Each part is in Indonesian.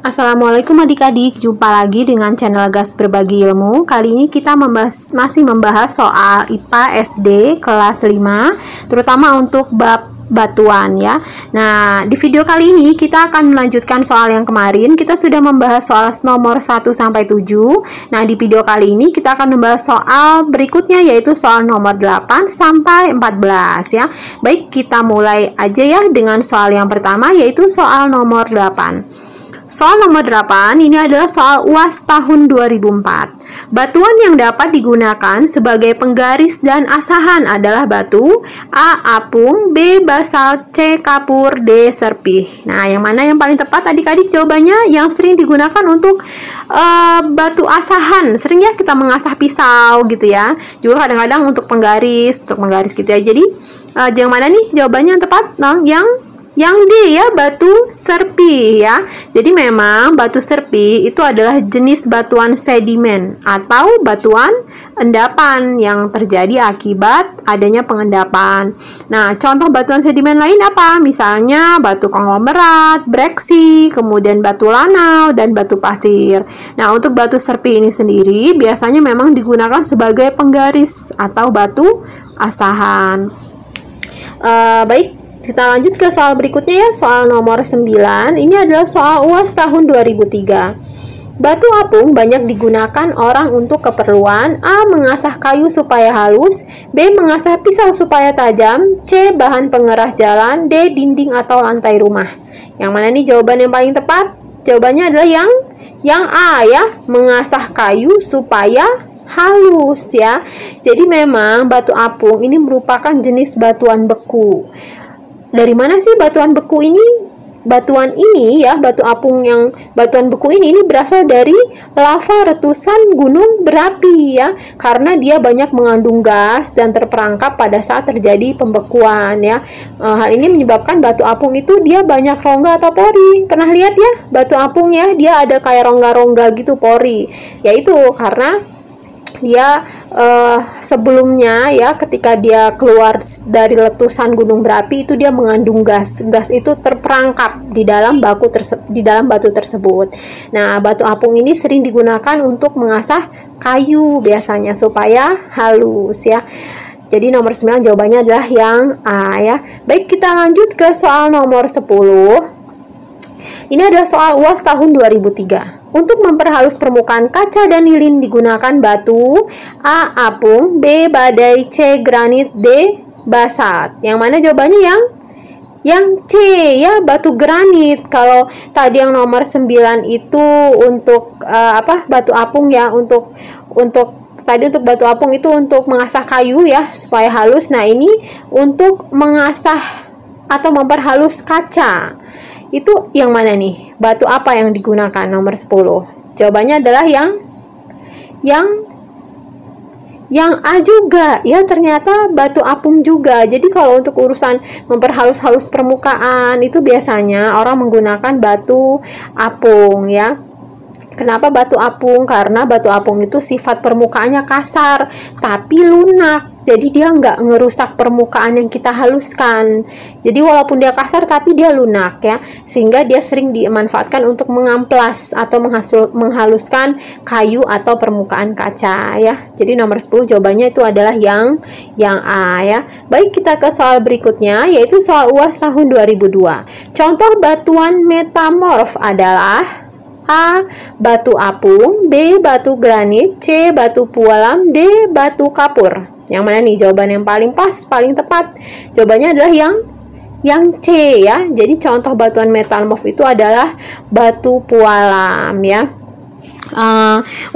Assalamualaikum adik-adik, jumpa lagi dengan channel Gas Berbagi Ilmu. Kali ini kita masih membahas soal IPA SD kelas 5, terutama untuk bab batuan ya. Nah, di video kali ini kita akan melanjutkan soal yang kemarin. Kita sudah membahas soal nomor 1 sampai 7. Nah, di video kali ini kita akan membahas soal berikutnya, yaitu soal nomor 8 sampai 14 ya. Baik, kita mulai aja ya dengan soal yang pertama, yaitu soal nomor 8. Soal nomor 8 ini adalah soal UAS tahun 2004. Batuan yang dapat digunakan sebagai penggaris dan asahan adalah batu A. Apung, B. Basalt, C. Kapur, D. Serpih. Nah, yang mana yang paling tepat adik-adik? Jawabannya yang sering digunakan untuk batu asahan. Sering ya kita mengasah pisau gitu ya. Juga kadang-kadang untuk penggaris gitu ya. Jadi yang mana nih jawabannya yang tepat? Nah, yang D ya, batu serpih ya. Jadi memang batu serpih itu adalah jenis batuan sedimen atau batuan endapan yang terjadi akibat adanya pengendapan. Nah, contoh batuan sedimen lain apa? Misalnya batu konglomerat, breksi, kemudian batu lanau, dan batu pasir. Nah, untuk batu serpih ini sendiri biasanya memang digunakan sebagai penggaris atau batu asahan. Baik, kita lanjut ke soal berikutnya ya, soal nomor 9. Ini adalah soal UAS tahun 2003. Batu apung banyak digunakan orang untuk keperluan A. Mengasah kayu supaya halus, B. Mengasah pisau supaya tajam, C. Bahan pengeras jalan, D. Dinding atau lantai rumah. Yang mana nih jawaban yang paling tepat? Jawabannya adalah yang A ya, mengasah kayu supaya halus ya. Jadi memang batu apung ini merupakan jenis batuan beku. Dari mana sih batuan beku ini? Batuan ini ya, batu apung yang batuan beku ini berasal dari lava letusan gunung berapi ya, karena dia banyak mengandung gas dan terperangkap pada saat terjadi pembekuan ya. Hal ini menyebabkan batu apung itu dia banyak rongga atau pori. Pernah lihat ya batu apung ya, dia ada kayak rongga-rongga gitu, pori. Yaitu karena dia sebelumnya ya, ketika dia keluar dari letusan gunung berapi itu dia mengandung gas. Gas itu terperangkap di dalam batu tersebut. Nah, batu apung ini sering digunakan untuk mengasah kayu biasanya supaya halus ya. Jadi nomor 9 jawabannya adalah yang A ya. Baik, kita lanjut ke soal nomor 10. Ini adalah soal UAS tahun 2003. Untuk memperhalus permukaan kaca dan lilin digunakan batu A. Apung, B. Badai, C. Granit, D. Basalt. Yang mana jawabannya yang C ya, batu granit. Kalau tadi yang nomor 9 itu untuk batu apung ya, untuk batu apung itu untuk mengasah kayu ya supaya halus. Nah, ini untuk mengasah atau memperhalus kaca. Itu yang mana nih? Batu apa yang digunakan nomor 10? Jawabannya adalah yang A juga ya, ternyata batu apung juga. Jadi kalau untuk urusan memperhalus-halus permukaan itu biasanya orang menggunakan batu apung ya. Kenapa batu apung? Karena batu apung itu sifat permukaannya kasar tapi lunak. Jadi dia nggak ngerusak permukaan yang kita haluskan. Jadi walaupun dia kasar tapi dia lunak ya, sehingga dia sering dimanfaatkan untuk mengamplas atau menghaluskan kayu atau permukaan kaca ya. Jadi nomor 10 jawabannya itu adalah yang A ya. Baik, kita ke soal berikutnya, yaitu soal UAS tahun 2002. Contoh batuan metamorf adalah A. Batu apung, B. Batu granit, C. Batu pualam, D. Batu kapur. Yang mana nih jawaban yang paling pas, paling tepat? Jawabannya adalah yang C ya. Jadi contoh batuan metamorf itu adalah batu pualam ya.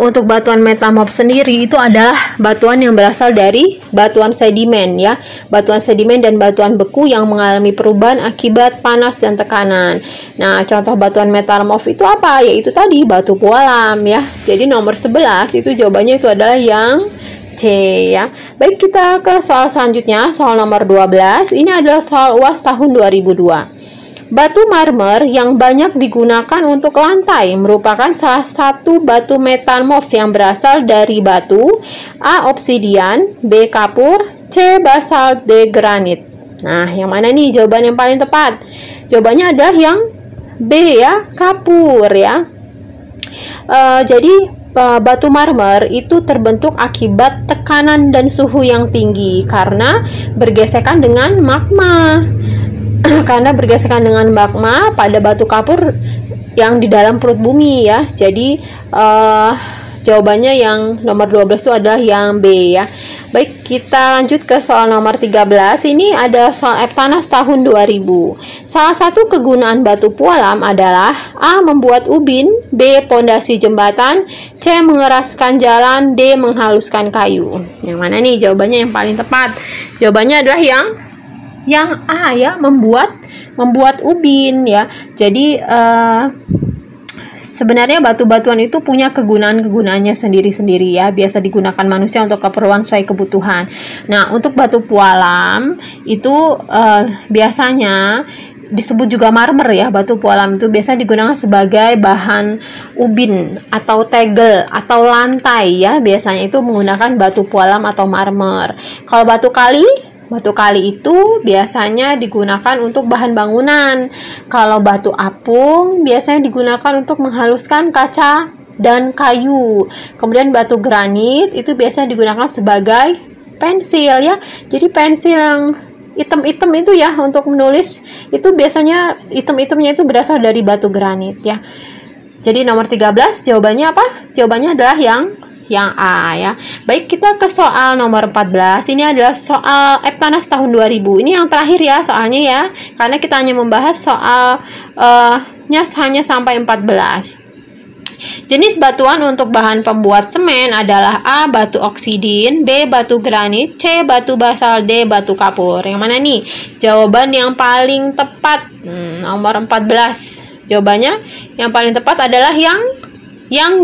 Untuk batuan metamorf sendiri itu adalah batuan yang berasal dari batuan sedimen ya, batuan sedimen dan batuan beku yang mengalami perubahan akibat panas dan tekanan. Nah, contoh batuan metamorf itu apa? Yaitu tadi batu pualam ya. Jadi nomor 11 itu jawabannya itu adalah yang C ya. Baik, kita ke soal selanjutnya, soal nomor 12. Ini adalah soal UAS tahun 2002. Batu marmer yang banyak digunakan untuk lantai merupakan salah satu batu metamorf yang berasal dari batu A. Obsidian, B. Kapur, C. Basalt, D. Granit. Nah, yang mana nih jawaban yang paling tepat? Jawabannya adalah yang B ya, kapur ya. Jadi batu marmer itu terbentuk akibat tekanan dan suhu yang tinggi karena bergesekan dengan magma. Karena bergesekan dengan magma pada batu kapur yang di dalam perut bumi ya. Jadi jawabannya yang nomor 12 itu adalah yang B ya. Baik, kita lanjut ke soal nomor 13. Ini ada soal Eptanas tahun 2000. Salah satu kegunaan batu pualam adalah A. Membuat ubin, B. Pondasi jembatan, C. Mengeraskan jalan, D. Menghaluskan kayu. Yang mana nih jawabannya yang paling tepat? Jawabannya adalah yang A ya, membuat ubin ya. Jadi sebenarnya batu-batuan itu punya kegunaan-kegunaannya sendiri-sendiri ya. Biasa digunakan manusia untuk keperluan sesuai kebutuhan. Nah, untuk batu pualam itu biasanya disebut juga marmer ya. Batu pualam itu biasa digunakan sebagai bahan ubin atau tegel atau lantai ya. Biasanya itu menggunakan batu pualam atau marmer. Kalau batu kali itu biasanya digunakan untuk bahan bangunan. Kalau batu apung biasanya digunakan untuk menghaluskan kaca dan kayu. Kemudian batu granit itu biasanya digunakan sebagai pensil ya. Jadi pensil yang hitam-hitam itu ya untuk menulis itu biasanya hitam-hitamnya itu berasal dari batu granit ya. Jadi nomor 13 jawabannya apa? Jawabannya adalah yang A ya. Baik, kita ke soal nomor 14. Ini adalah soal Eptanas tahun 2000. Ini yang terakhir ya soalnya ya. Karena kita hanya membahas soalnya hanya sampai 14. Jenis batuan untuk bahan pembuat semen adalah A. Batu oksidin, B. Batu granit, C. Batu basal, D. Batu kapur. Yang mana nih? Jawaban yang paling tepat nomor 14. Jawabannya yang paling tepat adalah yang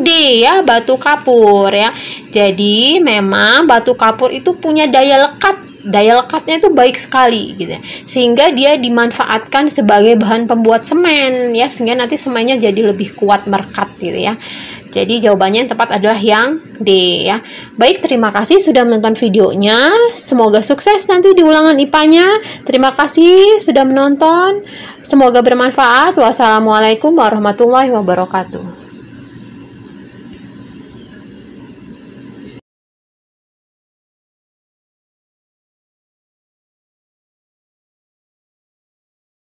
D ya, batu kapur ya. Jadi memang batu kapur itu punya daya lekat. Daya lekatnya itu baik sekali gitu ya. Sehingga dia dimanfaatkan sebagai bahan pembuat semen ya, sehingga nanti semennya jadi lebih kuat merekat gitu ya. Jadi jawabannya yang tepat adalah yang D ya. Baik, terima kasih sudah menonton videonya. Semoga sukses nanti di ulangan IPA-nya. Terima kasih sudah menonton. Semoga bermanfaat. Wassalamualaikum warahmatullahi wabarakatuh.